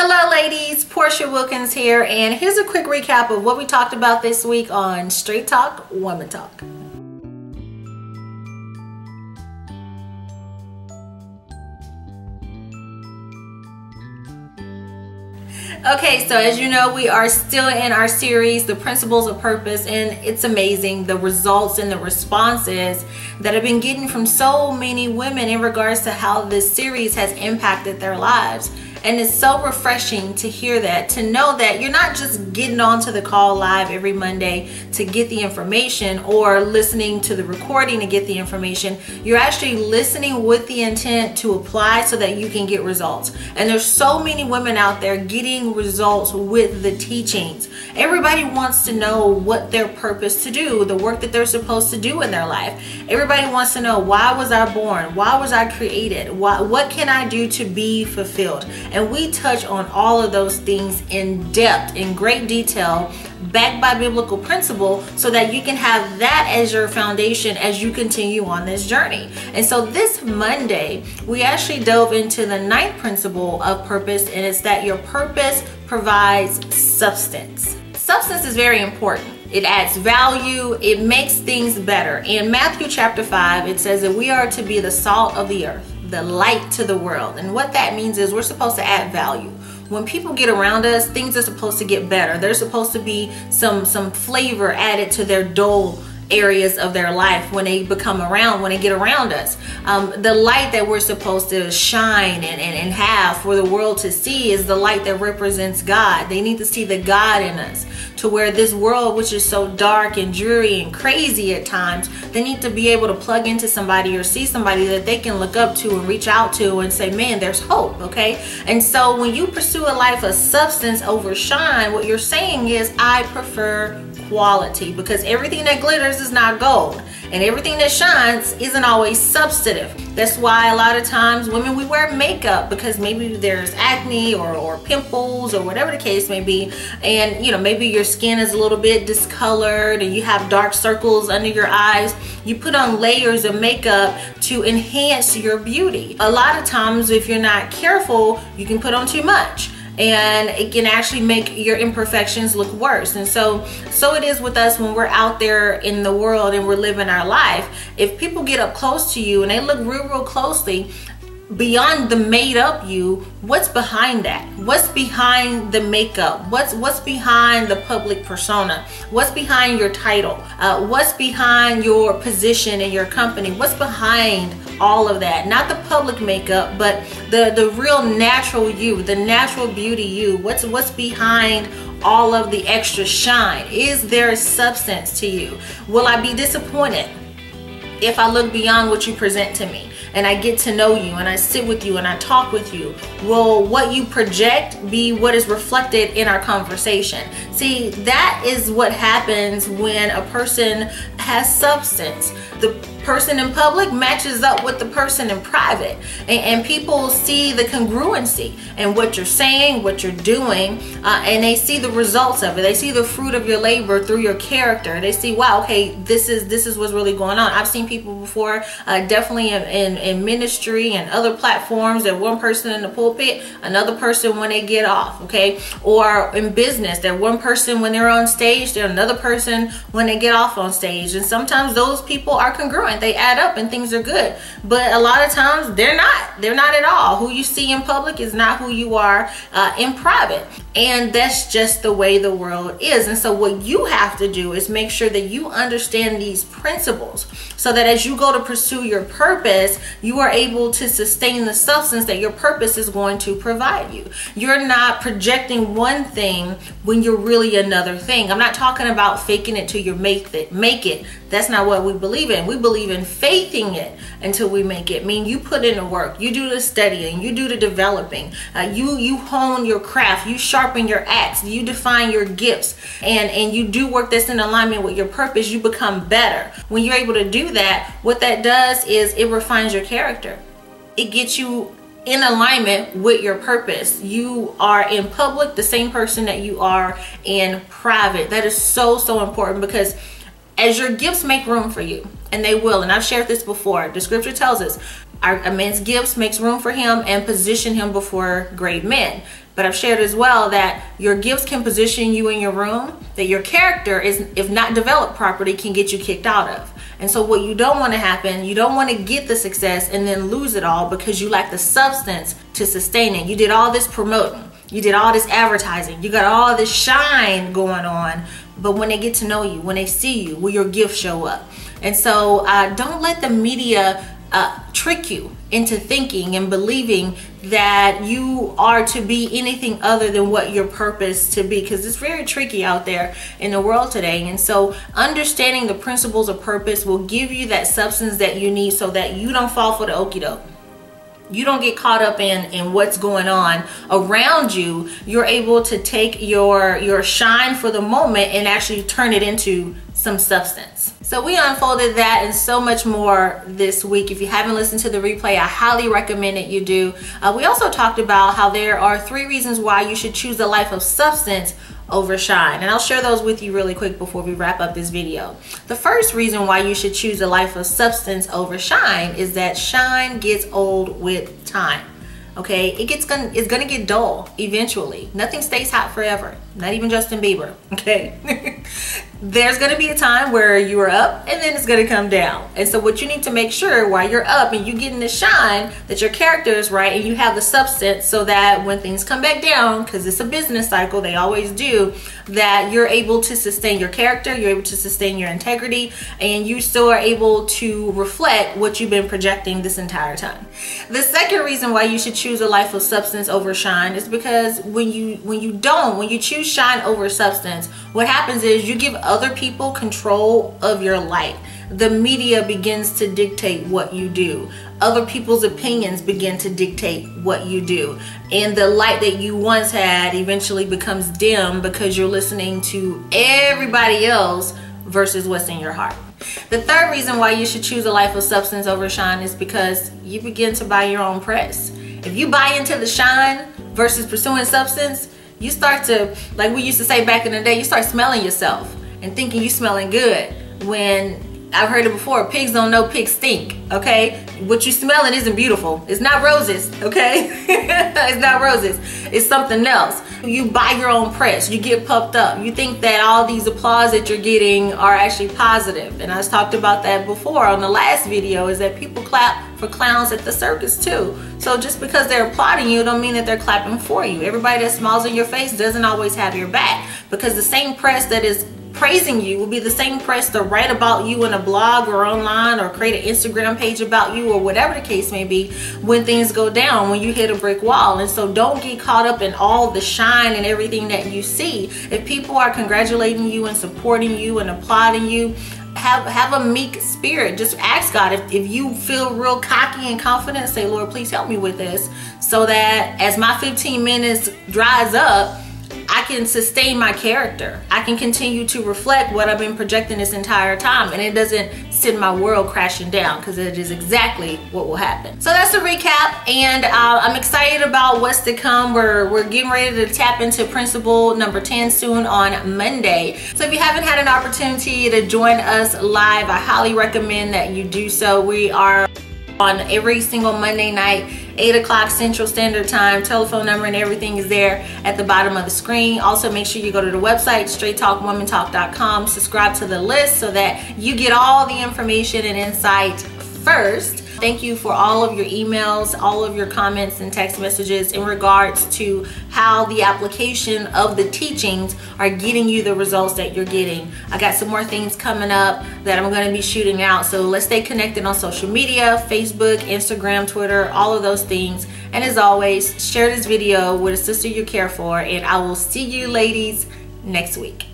Hello ladies, Porshea Wilkins here, and here's a quick recap of what we talked about this week on Straight Talk, Woman Talk. Okay, so as you know, we are still in our series, The Principles of Purpose, and it's amazing the results and the responses that I've been getting from so many women in regards to how this series has impacted their lives. And it's so refreshing to hear that, to know that you're not just getting onto the call live every Monday to get the information or listening to the recording to get the information. You're actually listening with the intent to apply so that you can get results. And there's so many women out there getting results with the teachings. Everybody wants to know what their purpose to do, the work that they're supposed to do in their life. Everybody wants to know, why was I born? Why was I created? What can I do to be fulfilled? And we touch on all of those things in depth, in great detail, backed by biblical principle, so that you can have that as your foundation as you continue on this journey. And so this Monday, we actually dove into the 9th principle of purpose, and it's that your purpose provides substance. Substance is very important. It adds value. It makes things better. In Matthew chapter 5, it says that we are to be the salt of the earth, the light to the world. And what that means is we're supposed to add value. When people get around us, things are supposed to get better. There's supposed to be some flavor added to their dull areas of their life when they become around, when they get around us. The light that we're supposed to shine and have for the world to see is the light that represents God. They need to see the God in us, to where this world, which is so dark and dreary and crazy at times, they need to be able to plug into somebody or see somebody that they can look up to and reach out to and say, man, there's hope, okay? And so when you pursue a life of substance over shine, what you're saying is, I prefer quality, because everything that glitters is not gold, and everything that shines isn't always substantive. That's why a lot of times women, we wear makeup because maybe there's acne or pimples or whatever the case may be, and you know, maybe your skin is a little bit discolored and you have dark circles under your eyes. You put on layers of makeup to enhance your beauty. A lot of times, if you're not careful, you can put on too much, and it can actually make your imperfections look worse. And so it is with us when we're out there in the world and we're living our life. If people get up close to you and they look real closely, beyond the made up you, what's behind that? What's behind the makeup? What's behind the public persona? What's behind your title? What's behind your position in your company? What's behind all of that? Not the public makeup, but the real natural you, the natural beauty you. What's behind all of the extra shine? Is there substance to you? Will I be disappointed if I look beyond what you present to me and I get to know you and I sit with you and I talk with you? Will what you project be what is reflected in our conversation? See, that is what happens when a person has substance. The person in public matches up with the person in private, and people see the congruency in what you're saying, what you're doing, and they see the results of it. They see the fruit of your labor through your character. They see, wow, okay, this is what's really going on. I've seen people before, definitely in ministry and other platforms, that one person in the pulpit, another person when they get off, okay? Or in business, that one person when they're on stage, they're another person when they get off on stage. And sometimes those people are congruent. They add up and things are good. But a lot of times they're not. They're not at all. Who you see in public is not who you are in private. And that's just the way the world is. And so what you have to do is make sure that you understand these principles, so that as you go to pursue your purpose, you are able to sustain the substance that your purpose is going to provide you. You're not projecting one thing when you're really another thing. I'm not talking about faking it till you make it. That's not what we believe in. We believe in faithing it until we make it. I mean, you put in the work, you do the studying, you do the developing, you hone your craft, you sharpen your axe, you define your gifts, and you do work that's in alignment with your purpose. You become better. When you're able to do that, what that does is it refines your character. It gets you in alignment with your purpose. You are in public the same person that you are in private. That is so important, because as your gifts make room for you, and they will, and I've shared this before, the scripture tells us a man's gifts makes room for him and position him before great men. But I've shared as well that your gifts can position you in your room, that your character is, if not developed properly, can get you kicked out of. And so what you don't want to happen, you don't want to get the success and then lose it all because you lack the substance to sustain it. You did all this promoting, you did all this advertising, you got all this shine going on, but when they get to know you, when they see you, will your gifts show up? And so don't let the media trick you into thinking and believing that you are to be anything other than what your purpose to be, because it's very tricky out there in the world today. And so understanding the principles of purpose will give you that substance that you need so that you don't fall for the okie doke. You don't get caught up in what's going on around you. You're able to take your shine for the moment and actually turn it into some substance. So we unfolded that and so much more this week. If you haven't listened to the replay, I highly recommend that you do. We also talked about how there are 3 reasons why you should choose a life of substance over shine, and I'll share those with you really quick before we wrap up this video. The first reason why you should choose a life of substance over shine is that shine gets old with time. Okay, it's gonna get dull eventually. Nothing stays hot forever, not even Justin Bieber. Okay. There's gonna be a time where you are up and then it's gonna come down. And so what you need to make sure while you're up and you getting the shine, that your character is right and you have the substance, so that when things come back down, because it's a business cycle, they always do, that you're able to sustain your character, you're able to sustain your integrity, and you still are able to reflect what you've been projecting this entire time. The second reason why you should choose a life of substance over shine is because when you choose shine over substance, what happens is you give other people control of your light. The media begins to dictate what you do. Other people's opinions begin to dictate what you do. And the light that you once had eventually becomes dim because you're listening to everybody else versus what's in your heart. The third reason why you should choose a life of substance over shine is because you begin to buy your own press. If you buy into the shine versus pursuing substance, you start to, like we used to say back in the day, you start smelling yourself and thinking you smelling good, when I've heard it before, pigs don't know pigs stink. Okay, what you smelling isn't beautiful. It's not roses. Okay. It's not roses, it's something else. You buy your own press, you get puffed up, you think that all these applause that you're getting are actually positive. And I talked about that before on the last video, is that people clap for clowns at the circus too. So just because they're applauding you don't mean that they're clapping for you. Everybody that smiles in your face doesn't always have your back, because the same press that is praising you will be the same press to write about you in a blog or online or create an Instagram page about you or whatever the case may be when things go down, when you hit a brick wall. And so don't get caught up in all the shine and everything that you see. If people are congratulating you and supporting you and applauding you, have a meek spirit. Just ask God. If you feel real cocky and confident, say, Lord, please help me with this, so that as my 15 minutes dries up, I can sustain my character. I can continue to reflect what I've been projecting this entire time, and it doesn't send my world crashing down, because it is exactly what will happen. So that's a recap, and I'm excited about what's to come. We're getting ready to tap into principle number 10 soon on Monday. So if you haven't had an opportunity to join us live, I highly recommend that you do so. We are on every single Monday night, 8 o'clock Central Standard Time. Telephone number and everything is there at the bottom of the screen. Also, make sure you go to the website, straighttalkwomantalk.com. Subscribe to the list so that you get all the information and insight first. Thank you for all of your emails, all of your comments and text messages in regards to how the application of the teachings are getting you the results that you're getting. I got some more things coming up that I'm going to be shooting out. So let's stay connected on social media, Facebook, Instagram, Twitter, all of those things. And as always, share this video with a sister you care for, and I will see you ladies next week.